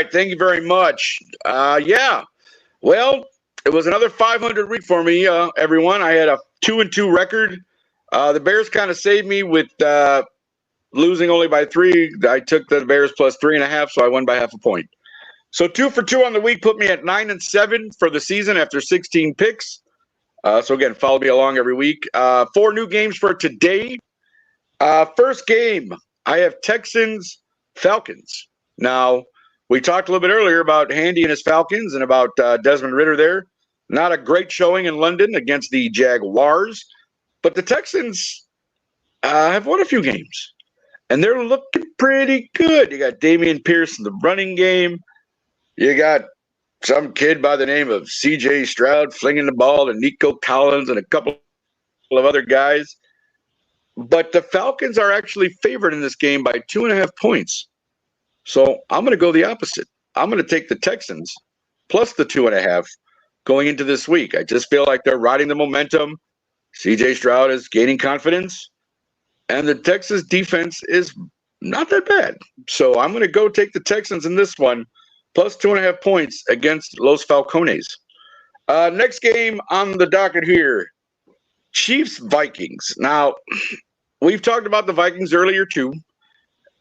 right. Thank you very much. Yeah. Well, it was another 500 week for me, everyone. I had a 2-2 record. The Bears kind of saved me with losing only by 3. I took the Bears plus 3.5, so I won by half a point. So 2 for 2 on the week put me at 9-7 for the season after 16 picks. So again, follow me along every week. 4 new games for today. First game, I have Texans Falcons. Now, we talked a little bit earlier about Handy and his Falcons and about Desmond Ridder there. Not a great showing in London against the Jaguars, but the Texans have won a few games, and they're looking pretty good. You got Damian Pierce in the running game. You got some kid by the name of C.J. Stroud flinging the ball to Nico Collins and a couple of other guys. But the Falcons are actually favored in this game by 2.5 points. So I'm going to go the opposite. I'm going to take the Texans plus the 2.5 going into this week. I just feel like they're riding the momentum. C.J. Stroud is gaining confidence, and the Texas defense is not that bad. So I'm going to go take the Texans in this one, plus 2.5 points against Los Falcones. Next game on the docket here, Chiefs-Vikings. Now, we've talked about the Vikings earlier too.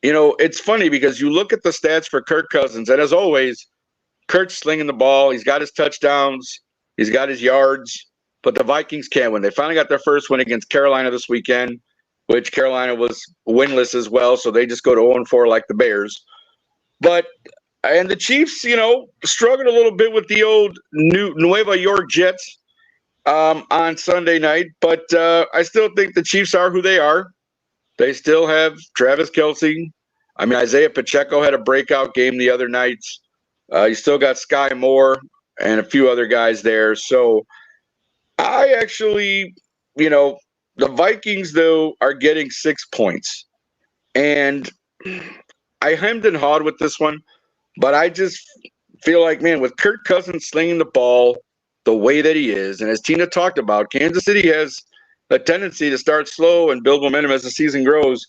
You know, it's funny because you look at the stats for Kirk Cousins, and as always, Kirk's slinging the ball. He's got his touchdowns. He's got his yards. But the Vikings can't win. They finally got their first win against Carolina this weekend, which Carolina was winless as well, so they just go to 0-4 like the Bears. And the Chiefs, you know, struggled a little bit with the old Nueva York Jets on Sunday night. But I still think the Chiefs are who they are. They still have Travis Kelce. I mean, Isaiah Pacheco had a breakout game the other night. You still got Sky Moore and a few other guys there. So I actually, you know, the Vikings, though, are getting 6 points. And I hemmed and hawed with this one. But I just feel like, man, with Kirk Cousins slinging the ball the way that he is, and as Tina talked about, Kansas City has a tendency to start slow and build momentum as the season grows.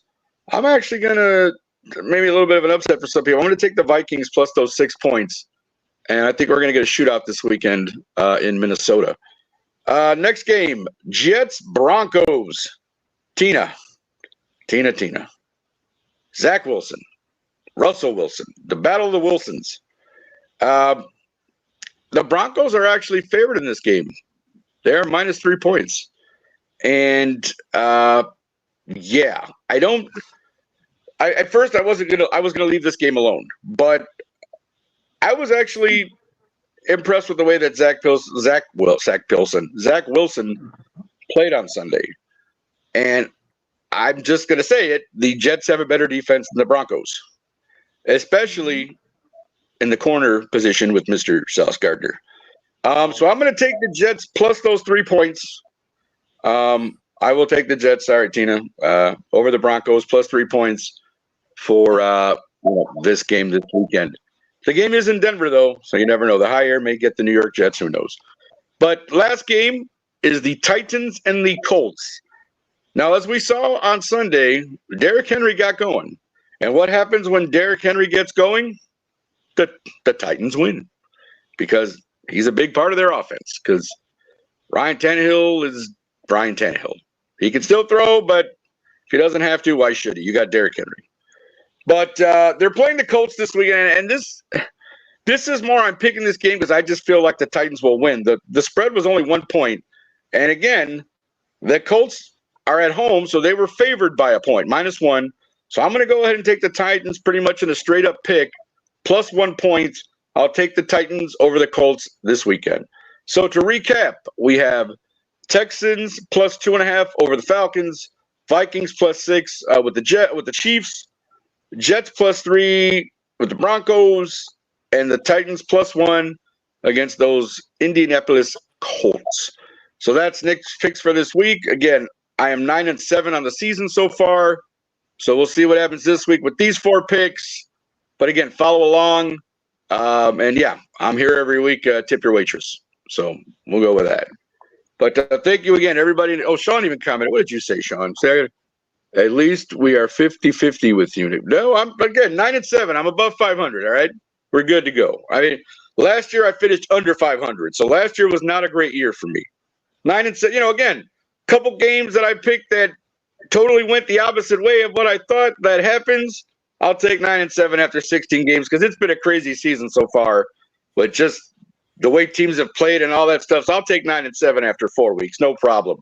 I'm actually going to, maybe a little bit of an upset for some people, I'm going to take the Vikings plus those 6 points. And I think we're going to get a shootout this weekend in Minnesota. Next game, Jets-Broncos. Tina. Zach Wilson. Russell Wilson. The battle of the Wilsons. The Broncos are actually favored in this game. They're minus 3 points. And yeah, at first I was gonna leave this game alone, but I was actually impressed with the way that Zach Wilson played on Sunday. And I'm just gonna say it, the Jets have a better defense than the Broncos, especially in the corner position with Mr. Sauce Gardner. So I'm gonna take the Jets plus those 3 points. I will take the Jets. Sorry, Tina. Over the Broncos, plus 3 points for this game this weekend. The game is in Denver, though, so you never know. The higher may get the New York Jets. Who knows? But last game is the Titans and the Colts. Now, as we saw on Sunday, Derrick Henry got going. And what happens when Derrick Henry gets going? The Titans win because he's a big part of their offense because Ryan Tannehill is Ryan Tannehill. He can still throw, but if he doesn't have to, why should he? You got Derrick Henry. But they're playing the Colts this weekend, and this is more I'm picking this game because I just feel like the Titans will win. The spread was only 1 point. And again, the Colts are at home, so they were favored by a point, -1. So I'm going to go ahead and take the Titans pretty much in a straight-up pick, plus 1 point. I'll take the Titans over the Colts this weekend. So to recap, we have Texans plus 2.5 over the Falcons, Vikings plus 6 with the Chiefs, Jets plus 3 with the Broncos, and the Titans plus 1 against those Indianapolis Colts. So that's Nick's picks for this week. Again, I am 9-7 on the season so far. So we'll see what happens this week with these 4 picks. But again, follow along. And yeah, I'm here every week. Tip your waitress. So we'll go with that. But thank you again, everybody. Oh, Sean even commented. What did you say, Sean? Say, at least we are 50-50 with you. No, I'm again 9-7. I'm above 500. All right. we're good to go. I mean, last year I finished under 500, so last year was not a great year for me. 9-7, again, couple games that I picked that totally went the opposite way of what I thought. That happens. I'll take 9-7 after 16 games because it's been a crazy season so far. But just the way teams have played and all that stuff, so I'll take 9-7 after 4 weeks, no problem.